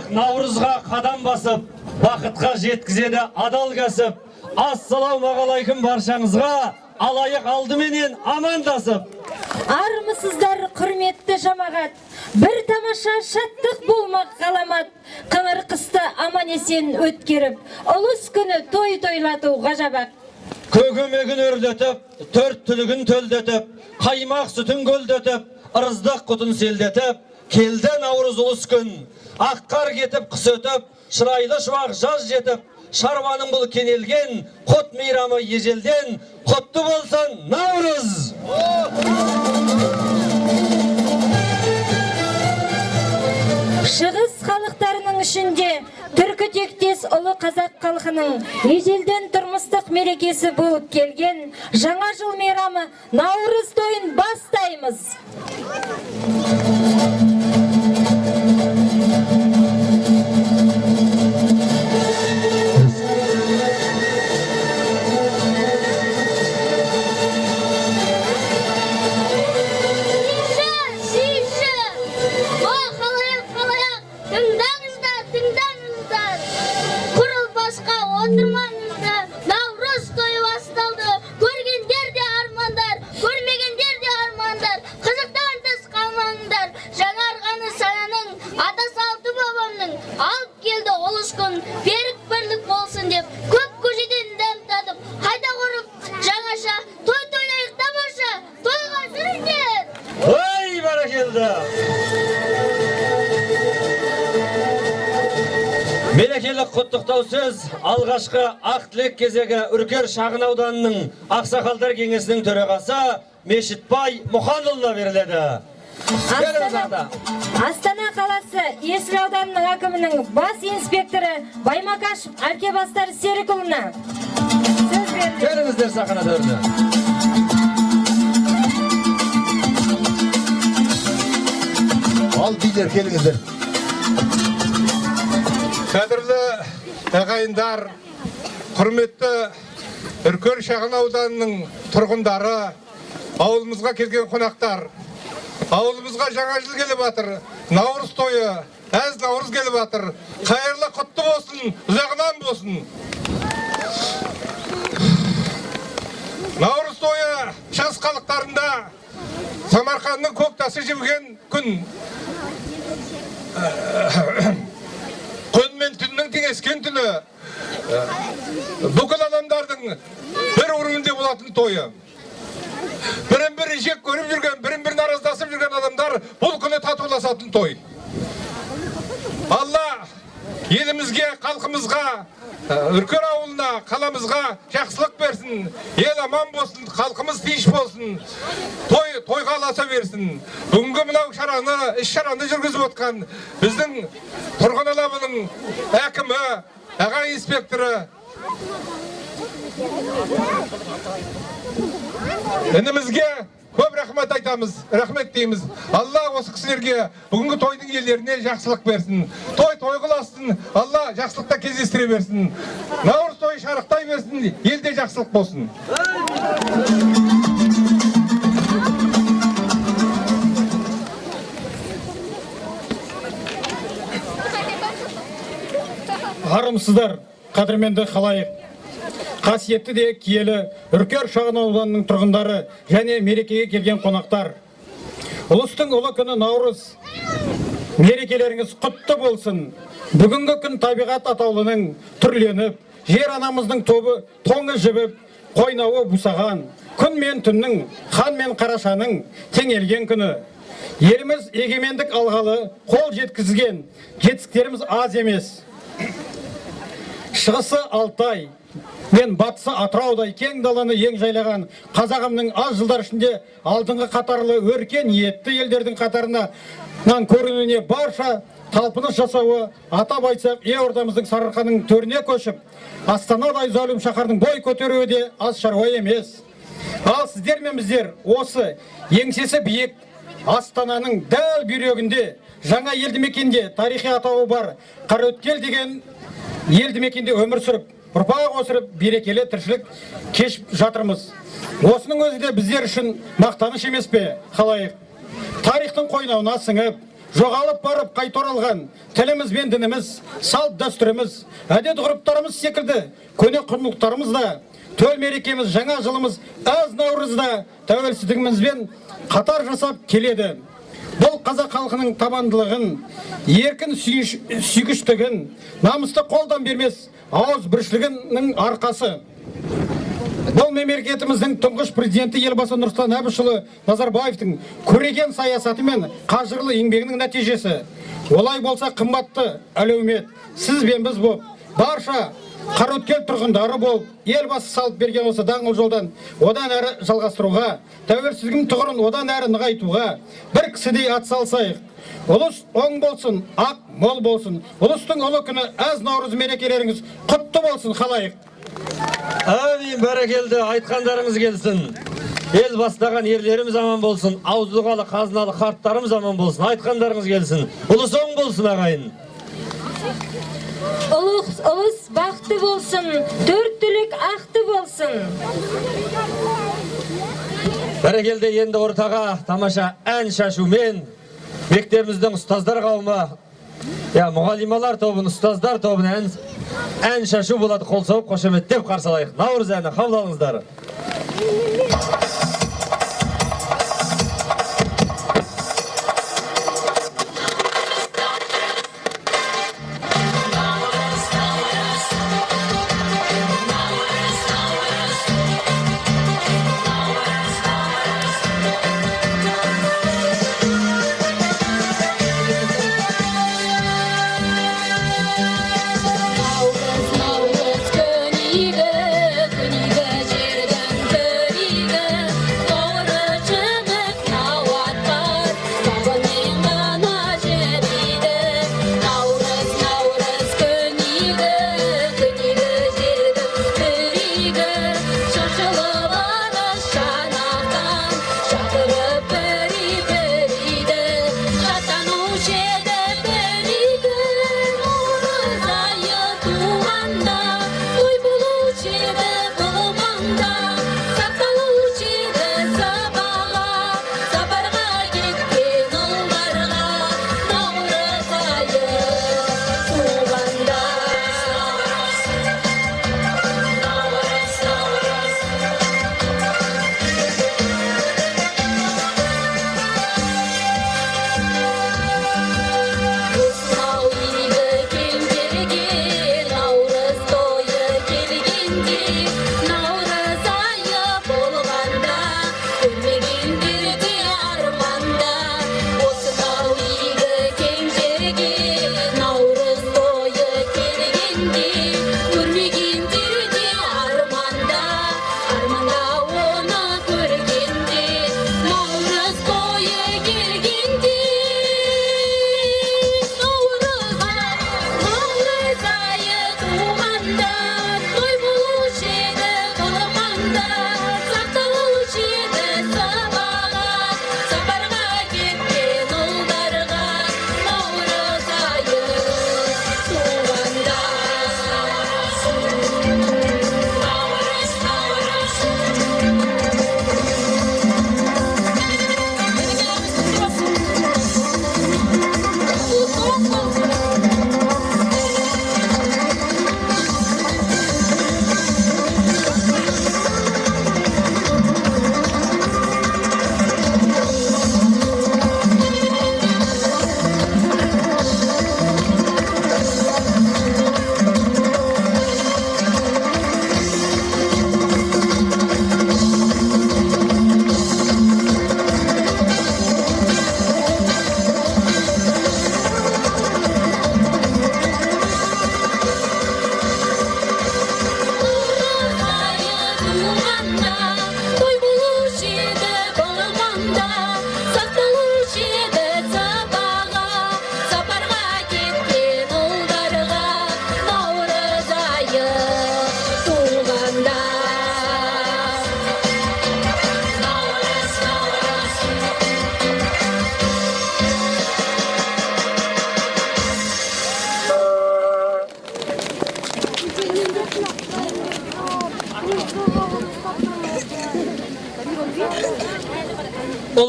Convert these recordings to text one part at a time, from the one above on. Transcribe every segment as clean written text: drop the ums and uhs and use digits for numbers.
ақ Наурызға қадам басып, бақытқа жеткізеді адал кәсіп. Ассалаумағалайкум баршаңызға, алайық алдыменен амандасып. Армысыздар құрметті жамағат, бір тамаша шаттық болмақ ғаламат. Қыңыр қысты аман есен өткеріп, ұлыс күні той тойлату ғажабақ. Көгімегін өрлетіп, төрт түлігін төлдетіп, қаймақ сүтін көлдетіп, ырыздық құтын селдетіп, келді Наурыз ұлыс күн. Аққар кетіп, қыс өтіп, шырайлы шуақ жаз жетіп, шаруаның бұл кенелген, құт мейрамы ежелден, құтты болсын Наурыз! Шығыс халықтарының ішінде түркі тектес ұлы қазақ халқының ежелден тұрмыстық мерекесі болып келген жаңа жыл мейрамы Наурыз тойын бастаймыз. Наурыз тойы басталды. Көргендер де армандар, көрмегендер де армандар. Қызықтан тыс қалмаңдар. Жаңарғаны сананың, ата салты бабамның. Алып келді ұлыс күн, берік бірлік болсын деп. Көп көжеден дәм татып, қайта құрып жаңаша. Той тойлайық тамаша, тойға жүріңдер. Ой, бәрекелді! Мерекелік құттықтау сөз алғашқы ақ тілек кезегі Үркер шағын ауданының Ақсақалдар кеңесінің төрағасы Мешітбай Мұханұлына беріледі. Астана қаласы Есіл ауданының әкімінің бас инспекторы Баймакашев Аркебастар Серікұлына сөз беріледі. Келіңіздер сахна төріне. Ал билер, келіңіздер. Қадірлі ағайындар, құрметті Үркер шағын ауданының тұрғындары, ауылымызға келген қонақтар, ауылымызға жаңа жыл келіп жатыр, Наурыз тойы, әз Наурыз келіп жатыр. Қайырлы құтты болсын, ұзағынан болсын. Наурыз тойы шығыс халықтарында Самарқанның көк тасы жібіген күн. Күн мен түннің теңескен түні, бүкіл адамдардың бір өрімінде болатын тойы. Бірін-бірі жек көріп жүрген, бірін-бірін араздасып жүрген адамдар бұл күні татуласатын той. Алла елімізге, халқымызға, Үркер ауылына, қаламызға жақсылық берсін, ел аман болсын, халқымыз тиіш болсын, тойға аласа берсін. Бүгінгі мынау іс-шараны жүргізіп отқан біздің тұрғын алабының әкімі, аға инспекторы, інімізге көп рахмет айтамыз, рахмет дейміз. Алла осы кісілерге бүгінгі тойдың елдеріне жақсылық берсін. Той қыласын, Алла жақсылықта кездестіре берсін. Наурыз тойы шарықтай берсін, елде жақсылық болсын. Армысыздар, қадірменді халайық. Қасиетті де киелі Үркер шағын ауданының тұрғындары және мерекеге келген қонақтар. Ұлыстың ұлы күні Наурыз. Мерекелеріңіз құтты болсын. Бүгінгі күн табиғат атаулының түрленіп, жер анамыздың тобы тоңы жібіп, қойнауы бусаған, күн мен түннің, хан мен қарашаның теңелген күні. Еліміз егемендік алғалы, қол жеткізген, жетістіктеріміз аз емес. Шығысы Алтай мен батысы Атыраудай кең даланы ең жайлаған қазағымның аз жылдар ішінде алдыңғы қатарлы өркен ниетті елдердің қатарынан көрінуіне барша талпыныс жасауы, атап айтсақ, елордамыздың Сарыарқаның төріне көшіп, Астанадай зәулім шаһардың бой көтеруі де аз шаруа емес. Ал сіздер мен біздер осы еңсесі биік Астананың дәл бүйрегінде, жаңа елді мекенде тарихи атауы бар Қараөткел деген елді мекенде өмір сүріп, ұрпақ өсіріп, берекелі тіршілік кешіп жатырмыз. Осының өзі де біздер үшін мақтаныш емес пе, халайық? Тарихтың қойнауына сіңіп, жоғалып барып қайта оралған тіліміз бен дініміз, салт дәстүріміз, әдет ғұрыптарымыз секілді көне құндылықтарымыз да, төл мерекеміз, жаңа жылымыз аз наурызда тәуелсіздігімізбен қатар жасап келеді. Бұл қазақ халқының табандылығын, еркін сүйгіштігін, намысты қолдан бермес ауыз біршілігінің арқасы. Бұл мемлекетіміздің тұңғыш президенті елбасы Нұрсұлтан Әбішұлы Назарбаевтың көреген саясаты мен қажырлы еңбегінің нәтижесі. Олай болса қымбатты әлеумет, сіз бен біз болып, барша Қараөткел тұрғындары болып, елбасы салып берген осы даңғыл жолдан одан әрі жалғастыруға, тәуелсіздігінің тұғырын одан әрі нығайтуға бір кісідей атсалысайық. Ұлыс оң болсын, ақ мол болсын. Ұлыстың ұлы күні аз наурыз мерекелеріңіз құтты болсын қалайық. Әмин, бәрекелді, айтқандарыңыз келсін. Ел бастаған ерлеріміз аман болсын, ауызлығалы қазыналы қарттарымыз аман болсын, айтқандарыңыз келсін. Ұлыс оң болсын ағайын. Ұлыс бақты болсын, төрт түлік ақты болсын. Бәрекелді, енді ортаға тамаша ән шашумен мектебіміздің ұстаздар қауымы, мұғалималар тобын, ұстаздар тобын ән шашу болады. Қол соғып, қошеметтеп қарсылайық. Наурыз әні қабыл алыңыздар. Nauruz, nauruz, köniгі, köniгі жердің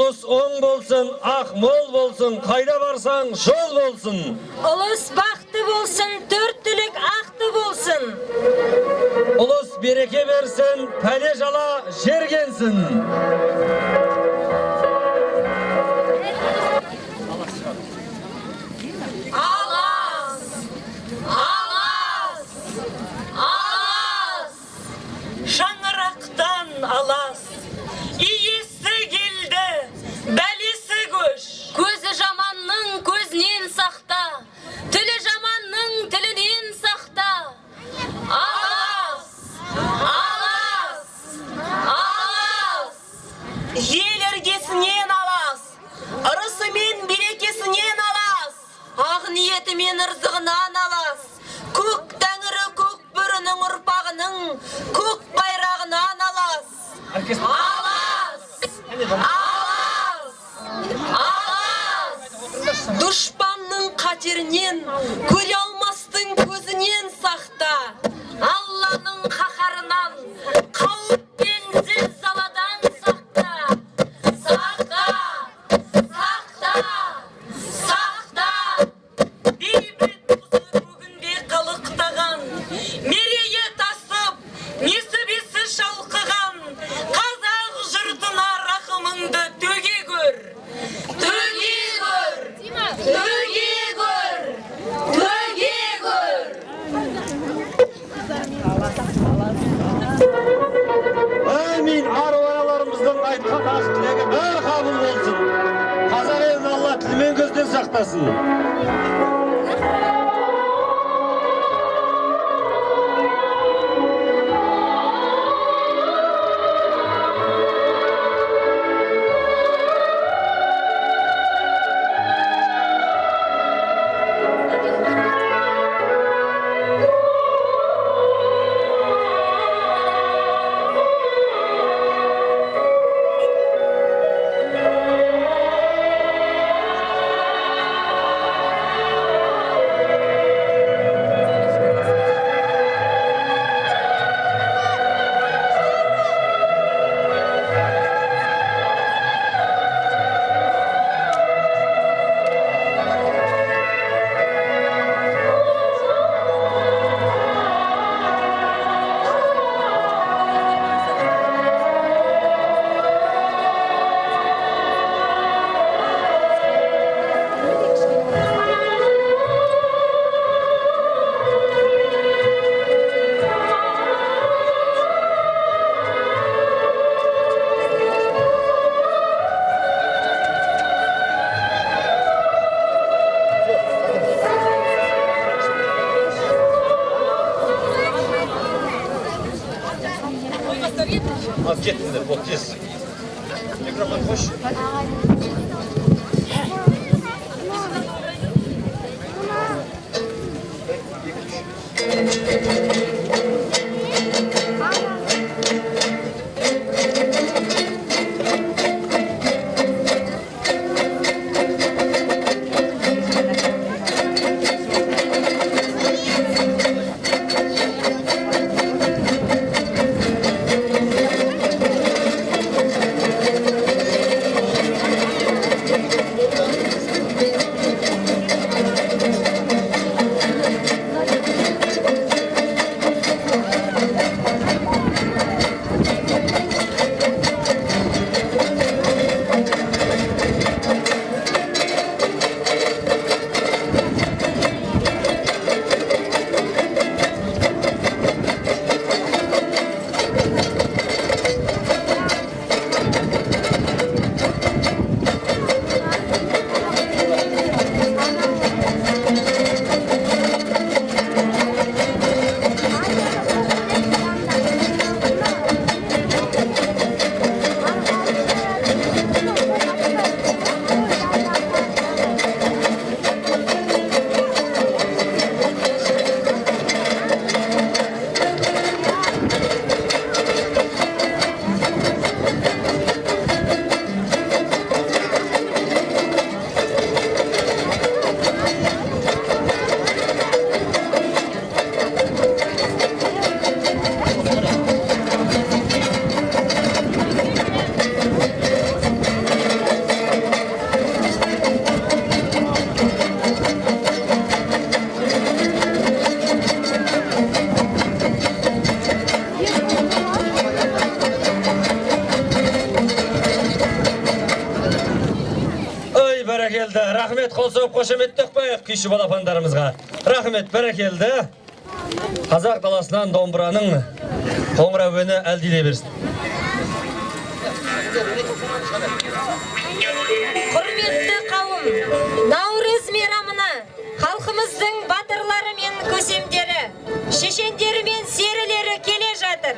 Ulus oң bolsun, ақ мол болсын, қайда барсаң жол болсын. Ulus baқты болсын, төрт түлік ақты болсын. Ulus береке берсін, пәле жала жергенсін. Алас! Алас! Алас! Шаңырақтан алас! Иесі келді, бәлесі көш. Көзі жаманның көзінен сақта, тілі жаманның тілінен сақта. Алас! Алас! Алас! Ел іргесінен алас, ырысы мен берекесінен алас, ақ ниеті мен ырзығынан алас, көк тәңірі көк бүрінің ұрпағының көк байрағынан алас. Алас! Алас! Алас! Дұшпанның қатерінен, көре алмастың көзінен сақта. Алланың қаһарынан, қауіппен зілзаладан сақта. Сақта! Сақта! Сақта! Бейбіт осы бүгінде қалықтаған, мерейі тасып, несібесі шалқыған, қазақ жұртына рақымыңды төге көр. Төге көр! Төге көр! Төге көр! Әмин, аруаналарымыздың айтқан ақ тілегі бәрі қабыл болсын. Қазақ елін Алла тілмен көзден сақтасын. Az kettinler, bok tez. Mikrofon koş. Бәрекелді. Рахмет қолсоп қошеметтік қойық күйші балапандарымызға. Рахмет, бәрекелді. Қазақ даласынан домбыраның қоңыр әуені әлдилей берсін. Құрметті қауым, Наурыз мейрамына халқымыздың батырлары мен көсемдері, шешендері мен серілері келе жатыр.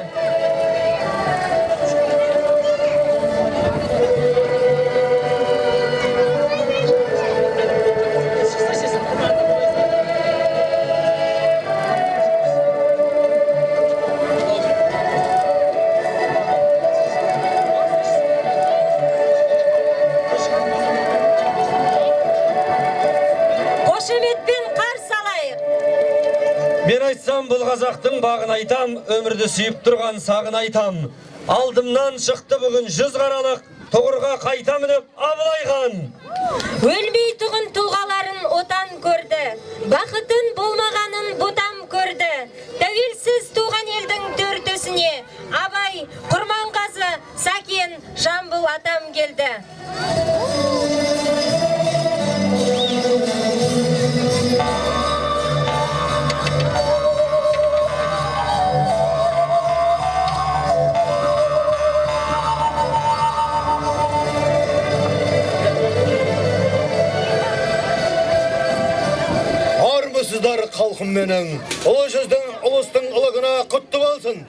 Мен айтсам, бұл қазақтың бағын айтам, өмірді сүйіп тұрған сағын айтам. Алдымнан шықты бүгін 100 қаралық, тұғырға қайтам деп Абылайхан. Өлмей тұғын тұлғаларын отан көрді, бақытын болмағанын бұтам көрді. Тәуелсіз туған елдің төртісіне Абай, Құрманғазы, Сәкен, Жамбыл атам келді. Армысыздар халқым менің, ұлы жүздің ұлыстың ұлығына құтты болсын.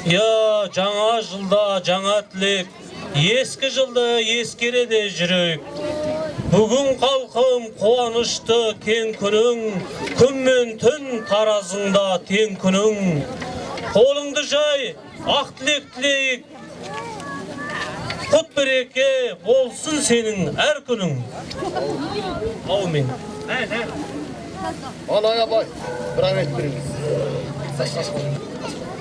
Я, жаңа жылда жаңа тілек, ескі жылды ескереде жүрек. Бүгін қалқым қуанышты кен күнің, күн мен түн таразыңда тең күнің. Қолыңды жай, ақ тілек тілейік, құт береке болсын сенің әр күнің. Аумин. Алай Абай, бір ән айтып беріңіз.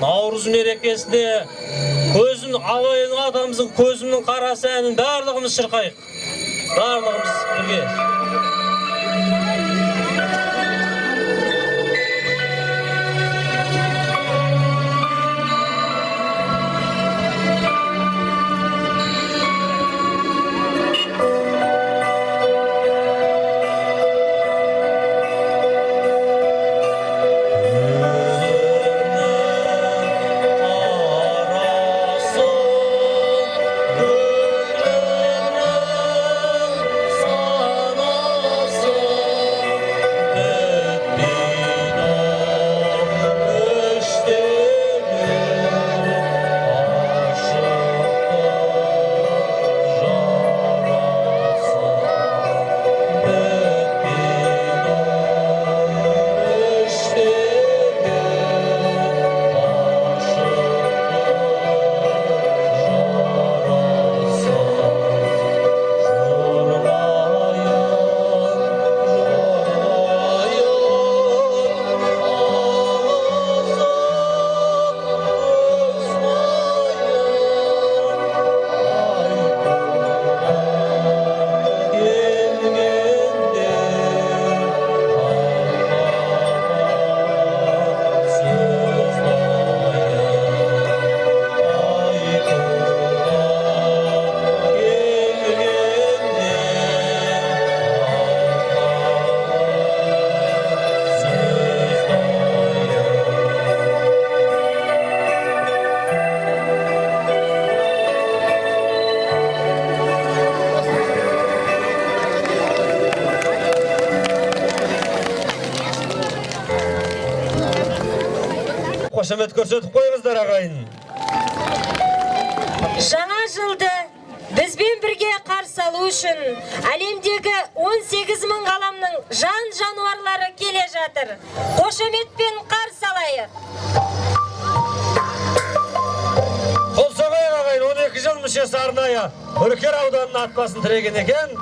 Наурыз мерекесінде көзін Абайдың атамыздың көзімнің қарасы әнін барлығымыз шырқайық. Барлығымыз бірге. Қошемет көрсетіп қойыңыздар ағайын. Жаңа жылды бізбен бірге қарсы алу үшін әлемдегі 18 мың ғаламның жан жануарлары келе жатыр. Қошеметпен қарсы алайық. Қол соғайық ағайын, 12 жыл мүшесі арнайы Үркер ауданының атбасын тіреген екен.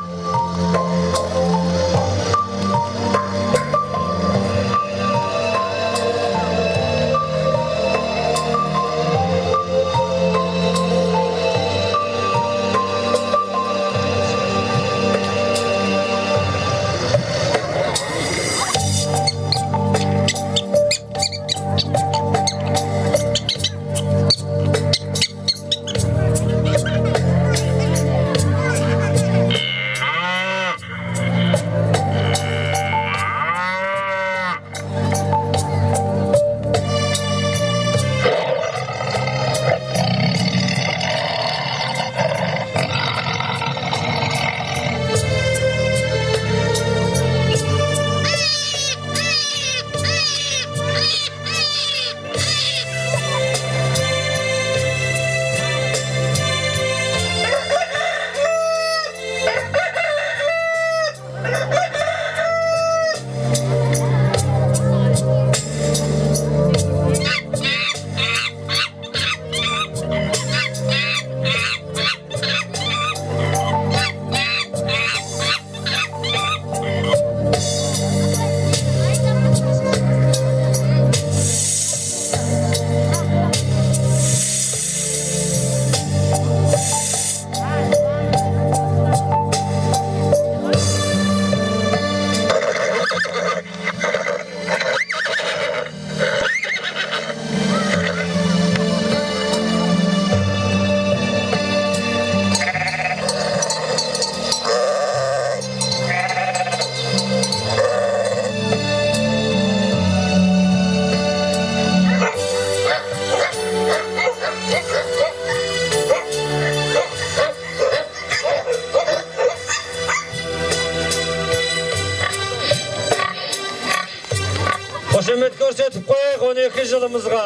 көрсетіп қояйық 12 жылымызға.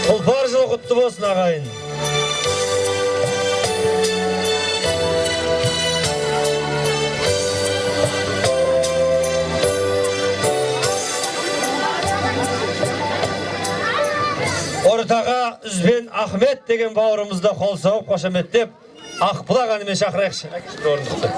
Тұлпар жыл құтты болсын ағайын. Ортаға Үзбен Ахмет деген бауырымызды қол соғып қошеметтеп, Ақбұлақ әнімен шақырайықшы. Орындықты.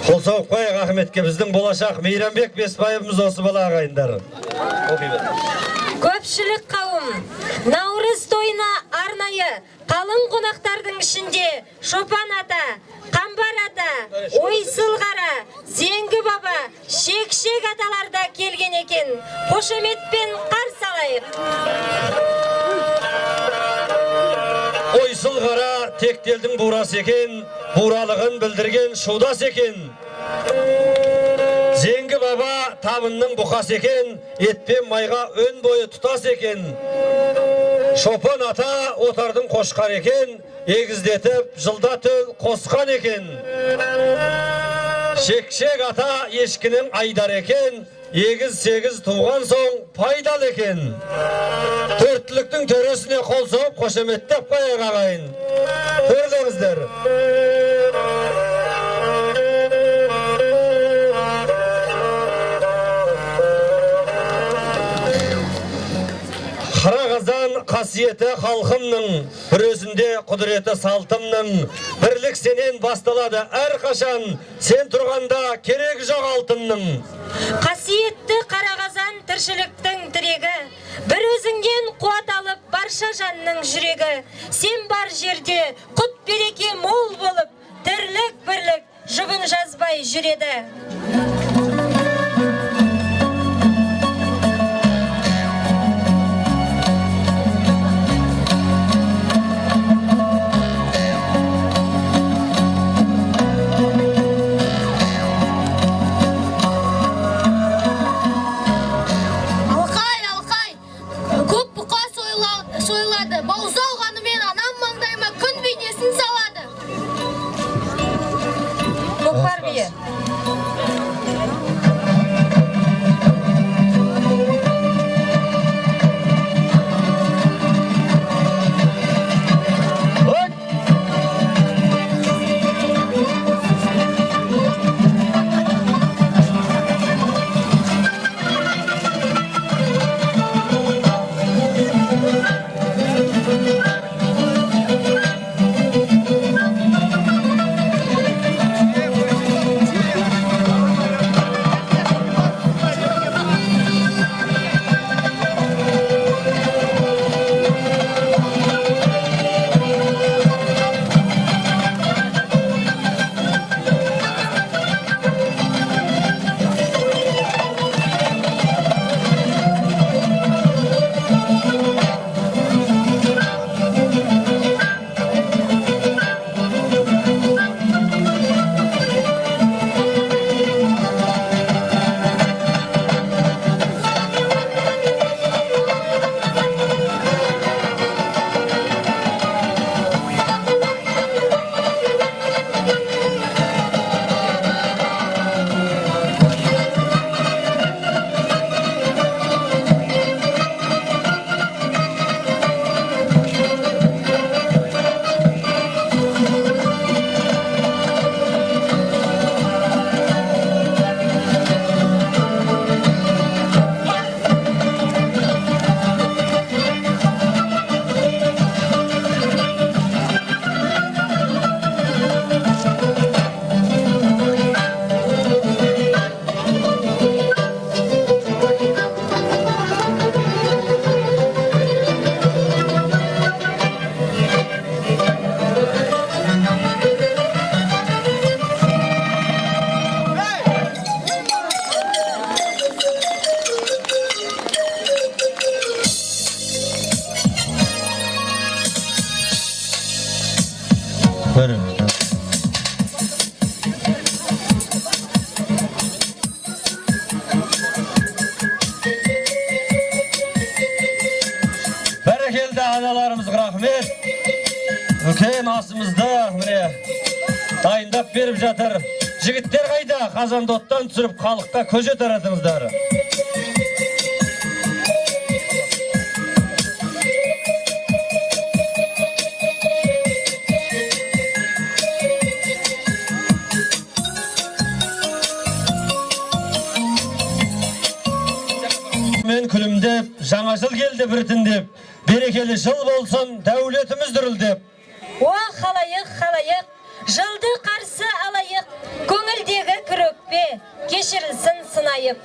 Қол соғып қояйық Ахметке, біздің болашақ Мейрамбек Бесбайымыз осы бала ағайындар. Көпшілік қауым, Наурыз тойына арнайы қалың қонақтардың ішінде Шопан ата, Қамбар ата, Ойсыл қара, Зеңгі баба, Шек-шек аталар да келген екен. Қошеметпен қарсы алайық. Ойсыл қара тектелдің бурасы екен, буралығын білдірген шудас екен. Зеңгі баба табынның бұқас екен, етпен майға өн бойы тұтас екен. Шопан ата отардың қошқар екен, егіздетіп жылда төл қосқан екен. Шек-шек ата ешкінің айдар екен, егіз-сегіз туған соң пайдал екен. Төрттіліктің төресіне қол соғып қошеметтеп қояйық ағайын. Көрдіңіздер. Қарағаздан қасиеті халқымның, бір өзінде құдіреті салтымның. Бірлік сенен басталады әрқашан, сен тұрғанда керек жоқ алтынның. Қасиетті Қарағазан тіршіліктің тірегі, бір өзіңнен қуат алып барша жанның жүрегі. Сен бар жерде құт береке мол болып, тірлік бірлік жұбын жазбай жүреді. рахмет. Үлкен асымызда міне дайындап беріп жатыр. Жігіттер қайда? Қазанды оттан түсіріп халыққа көже таратыңыздар. Мен күлімдеп, жаңа жыл келді біртіндеп, берекелі жыл болсын, дәулетіміз дүрілдеп. О, халайық, жылды қарсы алайық, көңілдегі күрекпе, кешірілсін сынайып.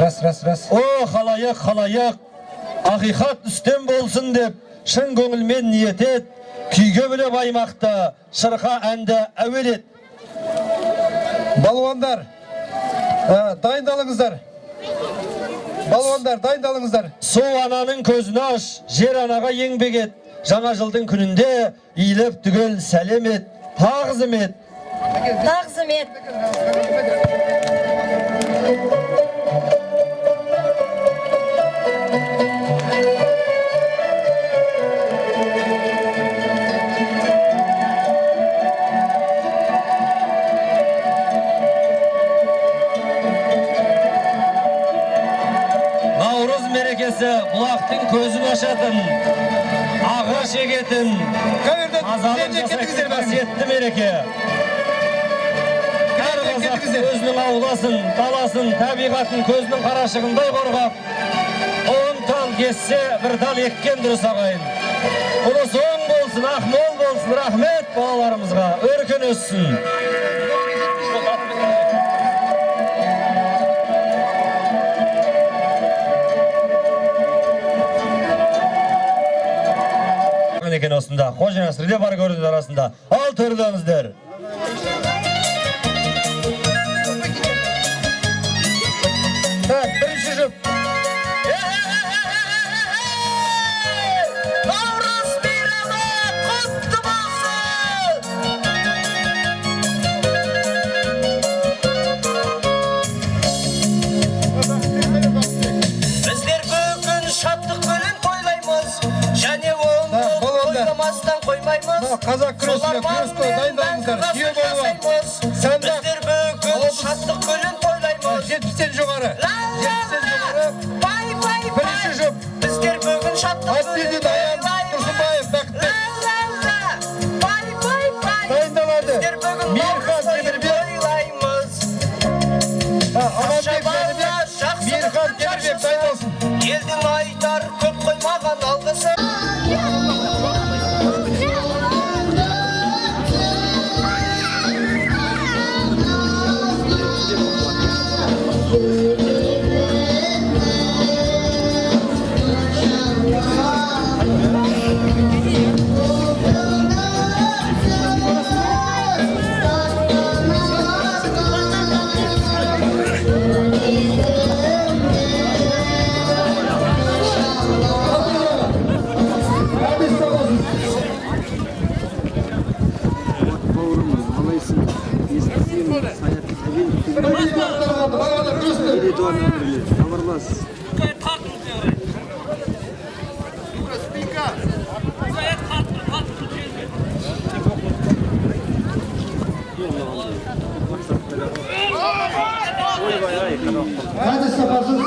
Рас. О, халайық, ақиқат үстем болсын деп, шын көңілмен ниет ет, күйге біліп аймақта, шырқа әнді әуелет. Балуандар, дайындалыңыздар. Су ананың көзін аш, жер анаға еңбек ет. Жаңа жылдың күнінде иіліп түгел сәлем ет, тағзым ет. Наурыз мерекесі бұлақтың көзін ашатын, ағаш егетін, азалын жасайтын қасиетті мереке. Әр қазақ өзінің ауласын, даласын, табиғатын көзінің қарашығындай қорғап, 10 тал кессе, бір тал еккен дұрыс ағайын. Ұлыс оң болсын, ақмол болсын, рахмет балаларымызға, өркен өссін. Екен осында, қожа насырде бар көрдіңіз арасында. Ал төрдіңіздер. Бірінші жұп. Наурыз мейрамы құтты болсын! Біздер бүгін шаттық белін тойлаймыз, және ойламастан қоймаймыз. Қазақ күресіне дайындалыңыздар. Түйе балуан. Сәнді. Біздер бүгін шаттық белін тойлаймыз. 70-тен жоғары. Бірінші жұп. Біздер бүгін шаттық белін Тұрсынбаев, дайындалады. Біздер бүгін Мейірхан тойлаймыз. Мейірхан Темірбек дайындалсын. Елдің айтар көп қоймаған алғысы. Hadi saparsız.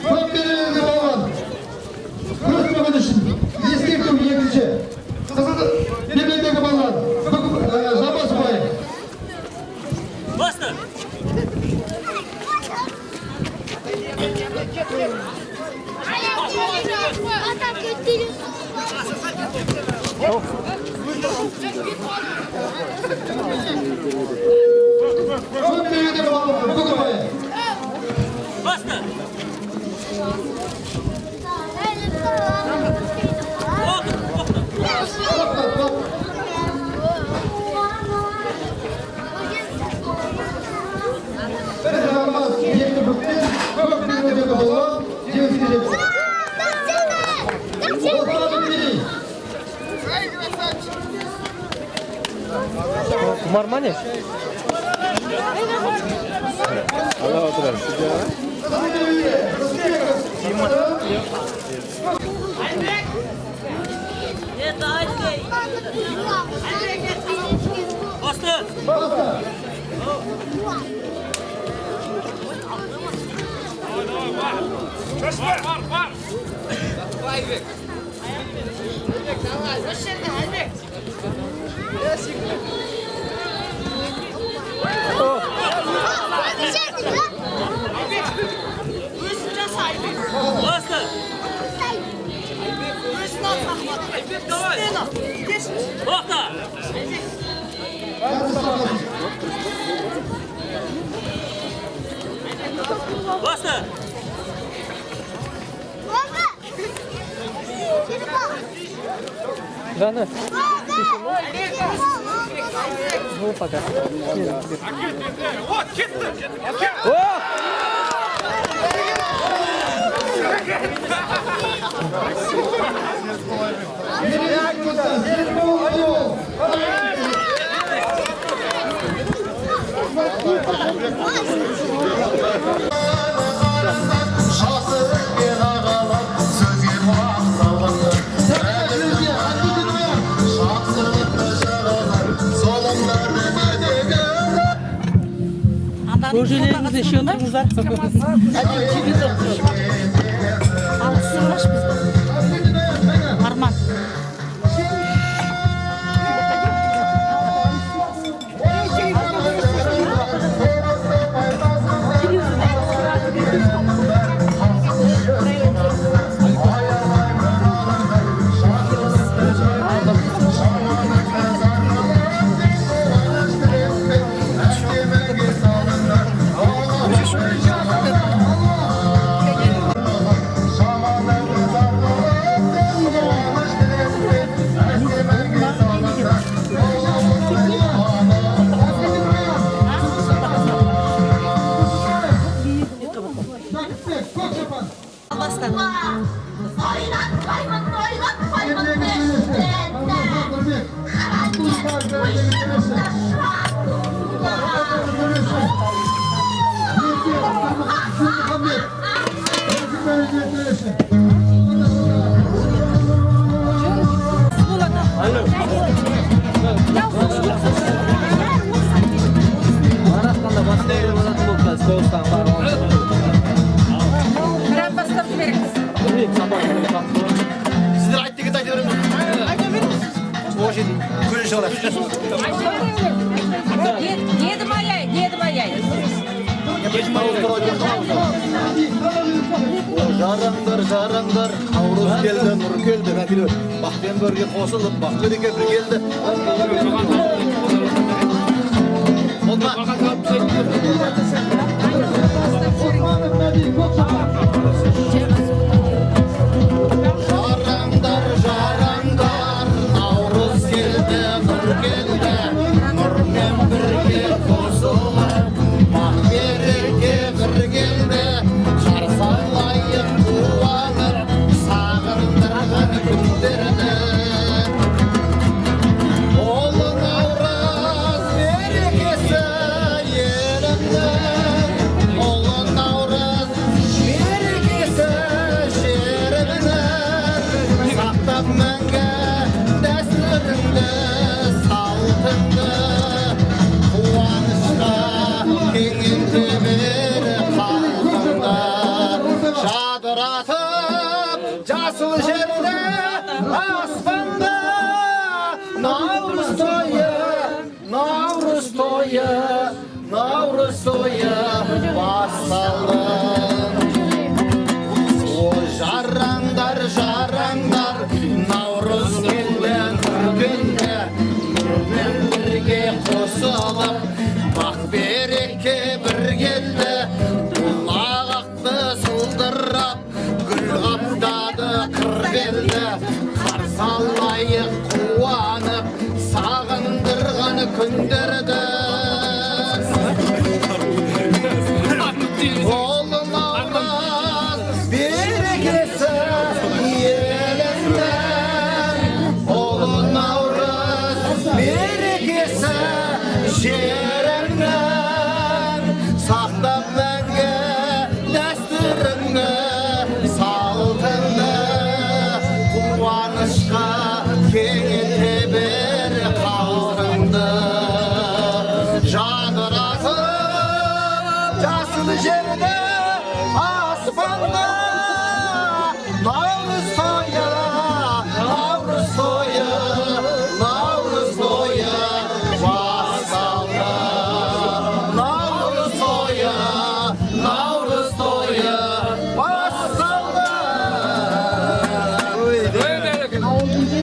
Çok değerli balon. Kırık için. Eskirtim yenici. Kızıl Birbirindeki balon. Zabas payı. Bastır. Çok değerli balon. Kızıl payı. Bastır. Kumar mana? Allah oturar. Bastır. Bastır. Bakta. Bastır. Projelerinizi yaşıyordunuzlar. Arman. Sizler ayttığı aytıyorum. Күн шола. Жараңдар, Наурыз келді, нұр келді. Мәкелі бақпен бірге қосылып, бақпен бір келді. Жараңдар, Наурыз келді, нұр келді. Нұрмен бірге қосылып, бақберекке бір келді. Қарсалайық қуанып, сағындырған күндерді. Ұлы Наурыз мерекесі елімнің. Ұлы Наурыз мерекесі жерімнің. Сақтап мәңгі дәстүріңді, салтыңды. Қуанышқа кеңін төбер халқыңдар. Жадыратып жасыл жерді аспанда. Наурыз тойы, Наурыз тойы, Наурыз тойы басталды. О жараңдар, жараңдар, Наурыз келді, күнде. Нұрмен бірге қосылып, бақ-береке бір келді. Бұлағақты сылдырап, гүл қаптады, қыр берді. Қарсалайық қуанып, сағындырған күндерді. Ұлы Наурыз берекесі елімнің. Ұлы Наурыз берекесі жерімнің. Сақтап мәңгі Жасыл жерде аспанда